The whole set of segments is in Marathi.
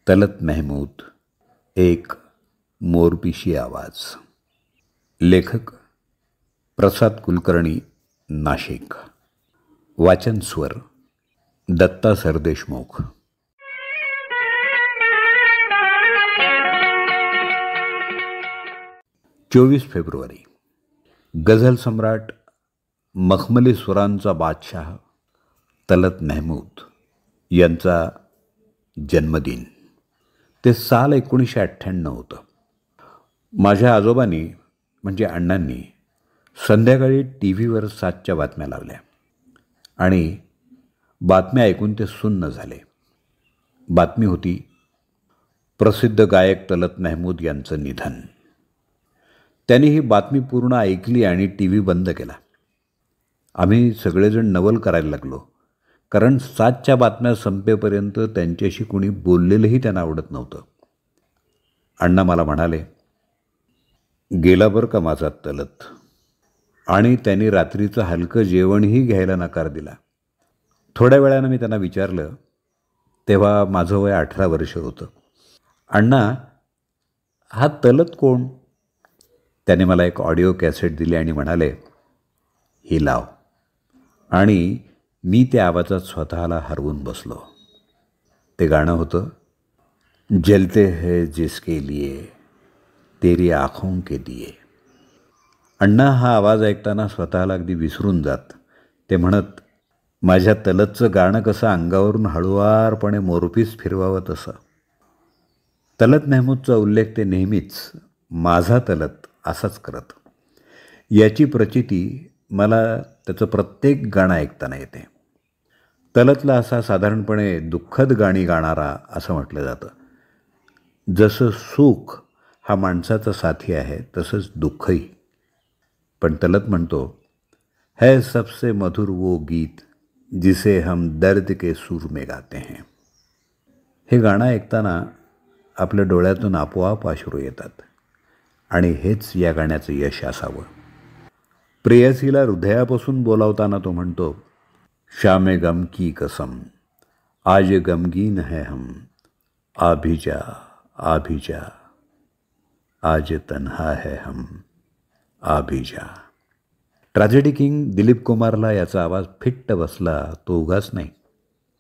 तलत महमूद, एक मोरपिशी आवाज. लेखक प्रसाद कुलकर्णी, नाशिक. वाचन स्वर दत्ता सरदेशमुख. 24 फेब्रुवारी. गझल सम्राट, मखमली स्वरांचा बादशाह तलत महमूद यांचा जन्मदिन. ते साल 1998 होतं. माझ्या आजोबांनी म्हणजे अण्णांनी संध्याकाळी टी व्हीवर 7च्या बातम्या लावल्या आणि बातम्या ऐकून ते सुन्न झाले. बातमी होती प्रसिद्ध गायक तलत महमूद यांचं निधन. त्यांनी ही बातमी पूर्ण ऐकली आणि टी व्ही बंद केला. आम्ही सगळेजण नवल करायला लागलो, कारण 7च्या बातम्या संपेपर्यंत त्यांच्याशी कुणी बोललेलंही त्यांना आवडत नव्हतं. अण्णा मला म्हणाले, गेला बरं का माझा तलत. आणि त्यांनी रात्रीचं हलकं जेवणही घ्यायला नकार दिला. थोड्या वेळानं मी त्यांना विचारलं, तेव्हा माझं वय 18 वर्ष होतं. अण्णा, हा तलत कोण? त्याने मला एक ऑडिओ कॅसेट दिली आणि म्हणाले, ही लाव. आणि मी त्या आवाजात स्वतःला हरवून बसलो. ते गाणं होतं, जलते है जिसके लिए तेरी आँखों के दिए. अण्णा हा आवाज ऐकताना स्वतःला अगदी विसरून जात. ते म्हणत, माझ्या तलतचं गाणं कसं अंगावरून हळुवारपणे मोरपीस फिरवावं तसं. तलत महमूदचा उल्लेख ते नेहमीच माझा तलत असाच करत. याची प्रचिती मला त्याचं प्रत्येक गाणं ऐकताना येते. तलतला असा साधारणपणे दुःखद गाणी गाणारा असं म्हटलं जातं. जसं सुख हा माणसाचा साथी आहे तसंच दुःखही. पण तलत म्हणतो, है सबसे मधुर वो गीत जिसे हम दर्द के सूर में गाते हैं. हे गाणं ऐकताना आपल्या डोळ्यातून आपोआप अश्रू येतात. आणि हेच या गाण्याचं यश असावं. प्रेयसीला हृदयापासून बोलावताना तो म्हणतो, शामे गम की कसम आज गमगीन है हम, आभी जा आभी जा आज तन्हा है हम, आभी जा. ट्रॅजेडी किंग दिलीप कुमारला याचा आवाज फिट्ट बसला तो उगाच नाही.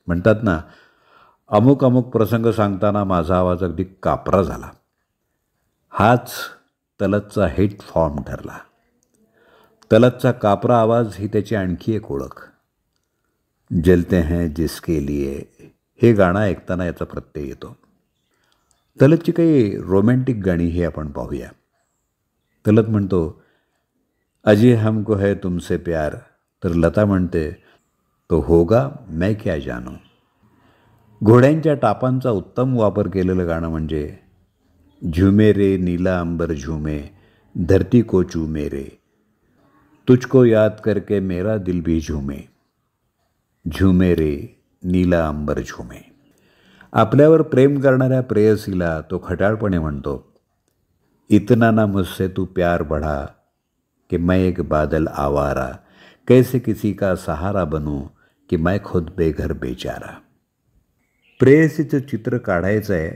म्हणतात ना, अमुक अमुक प्रसंग सांगताना माझा आवाज अगदी कापरा झाला. हाच तलतचा हिट फॉर्म ठरला. तलतचा कापरा आवाज ही त्याची आणखी एक ओळख. जलते हैं जिसके लिए हे गाणं ऐकताना याचा प्रत्यय येतो. तलतची काही रोमॅन्टिक गाणीही आपण पाहूया. तलत म्हणतो, अजी हमको है तुमसे प्यार. तर लता म्हणते, तो होगा मैं क्या जानू. घोड्यांच्या टापांचा उत्तम वापर केलेलं गाणं म्हणजे झूमे रे नीला अंबर झूमे धरती को चूमे रे, तुझको याद करके मेरा दिल भी झूमे, झूमे रे नीला अंबर झूमे. आपल्यावर प्रेम करणाऱ्या प्रेयसीला तो खट्याळपणे म्हणतो, इतना ना मुझसे तू प्यार बढ़ा कि मैं एक बादल आवारा, कैसे किसी का सहारा बनूं कि मैं खुद बेघर बेचारा. प्रेयसीचं चित्र काढायचं आहे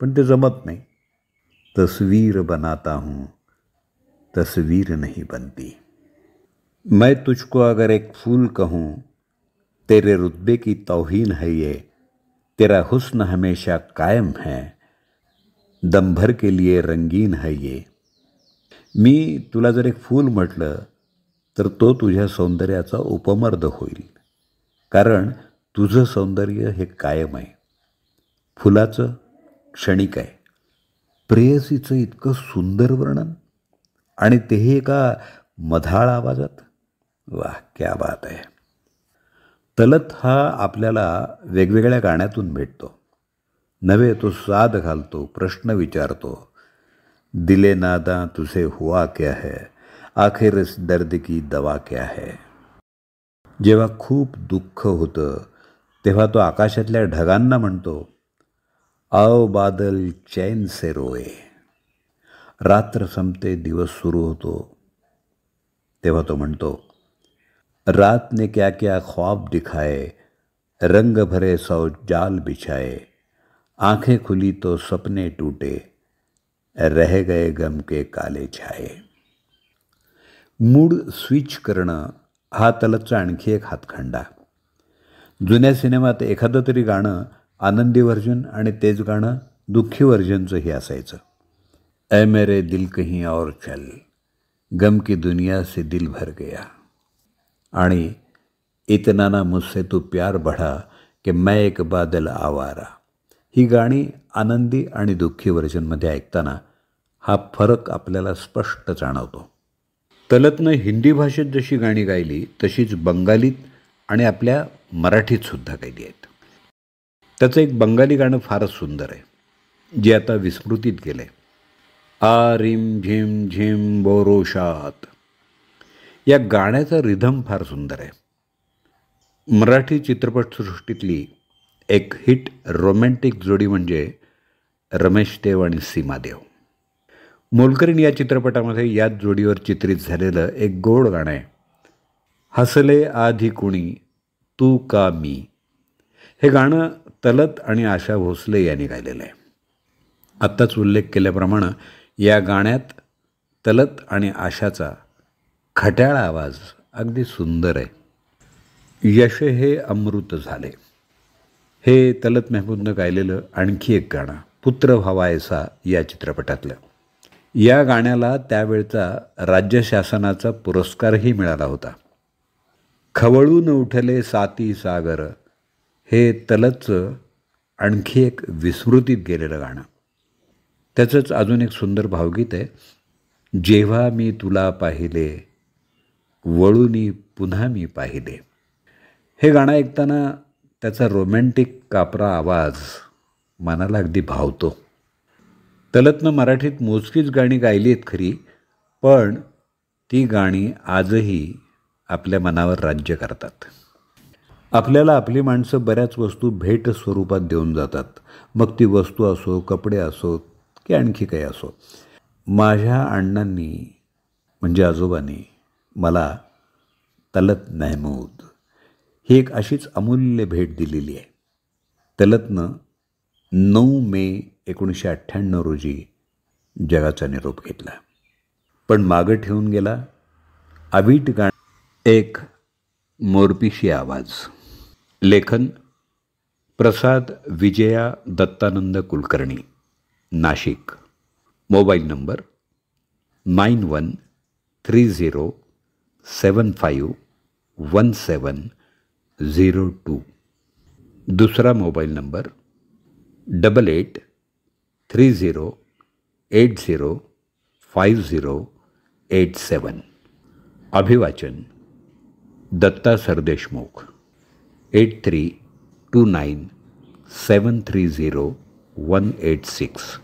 पण ते जमत नाही. तस्वीर बनाता हूँ तस्वीर नहीं बनती. मैं तुझको अगर एक फूल कहूँ तेरे रुतबे की तौहीन है ये, तेरा हुस्न हमेशा कायम है दम भर के लिए रंगीन है ये. मी तुला जर एक फूल म्हटलं तर तो तुझ्या सौंदर्याचा उपमर्द होईल, कारण तुझं सौंदर्य हे कायम आहे, फुलाचं क्षणिक आहे. प्रेयसीचं इतकं सुंदर वर्णन आणि तेही एका मधाळ आवाजात. वाह, क्या बात आहे. तलत हा आपल्याला वेगवेगळ्या गाण्यातून भेटतो. नव्हे तो साद घालतो, प्रश्न विचारतो. दिले नादा तुझे हुआ क्या है, आखिर इस दर्द की दवा क्या है. जेव्हा खूप दुःख होतं तेव्हा तो आकाशातल्या ढगांना म्हणतो, आओ बादल चैन से रोए. रात्र संपते दिवस सुरू होतो तेव्हा तो म्हणतो, रात ने क्या क्या ख्वाब दिखाए, रंग भरे सौ जाल बिछाए, आंखें खुली तो सपने टूटे, रह गए गम के काले छाये. मूड स्विच करणं हा तलतचा आणखी एक हातखंडा. जुन्या सिनेमात एखादं तरी गाणं आनंदी व्हर्जन आणि तेच गाणं दुःखी व्हर्जनचंही असायचं. ऐ मेरे दिल कहीं और चल, गम की दुनिया से दिल भर गया, आणि इतना ना मुझसे तू प्यार बढ़ा कि मैं एक बादल आवारा. ही गाणी आनंदी आणि दुःखी व्हर्जनमध्ये ऐकताना हा फरक आपल्याला स्पष्ट जाणवतो. तलतनं हिंदी भाषेत जशी गाणी गायली तशीच बंगालीत आणि आपल्या मराठीतसुद्धा गायली आहेत. त्याचं एक बंगाली गाणं फारच सुंदर आहे, जे आता विस्मृतीत गेलं आहे. आ रिम झिम झिम बोरोशात. या गाण्याचा रिधम फार सुंदर आहे. मराठी चित्रपटसृष्टीतली एक हिट रोमॅन्टिक जोडी म्हणजे रमेश देव आणि सीमा देव. मोलकरीण या चित्रपटामध्ये याच जोडीवर चित्रित झालेलं एक गोड गाणं आहे. हसले आधी कुणी तू का मी. हे गाणं तलत आणि आशा भोसले यांनी गायलेलं आहे. आत्ताच उल्लेख केल्याप्रमाणे या गाण्यात तलत आणि आशाचा खट्याळ आवाज अगदी सुंदर आहे. यश हे अमृत झाले, हे तलत महमूदनं गायलेलं आणखी एक गाणं पुत्र व्हावा ऐसा या चित्रपटातलं. या गाण्याला त्यावेळचा राज्य शासनाचा पुरस्कारही मिळाला होता. खवळून उठले साती सागर हे तलतचं आणखी एक विस्मृतीत गेलेलं गाणं. त्याचंच अजून एक सुंदर भावगीत आहे. जेव्हा मी तुला पाहिले वळूनी पुन्हा मी पाहिले. हे गाणं ऐकताना त्याचा रोमॅन्टिक कापरा आवाज मनाला अगदी भावतो. तलतनं मराठीत मोजकीच गाणी गायली आहेत खरी, पण ती गाणी आजही आपल्या मनावर राज्य करतात. आपल्याला आपली माणसं बऱ्याच वस्तू भेट स्वरूपात देऊन जातात. मग ती वस्तू असो, कपडे असो की आणखी काही असो. माझ्या अण्णांनी म्हणजे आजोबांनी मला तलत महमूद ही एक अशीच अमूल्य भेट दिलेली आहे. तलतनं 9 मे 1998 रोजी जगाचा निरोप घेतला, पण मागं ठेवून गेला अवीट गाणं, एक मोरपिशी आवाज. लेखन प्रसाद विजया दत्तानंद कुलकर्णी, नाशिक. Mobile number 9130751702. दुसरा मोबाईल नंबर 8830805087. अभिवाचन दत्ता सरदेशमुख. 8329730186.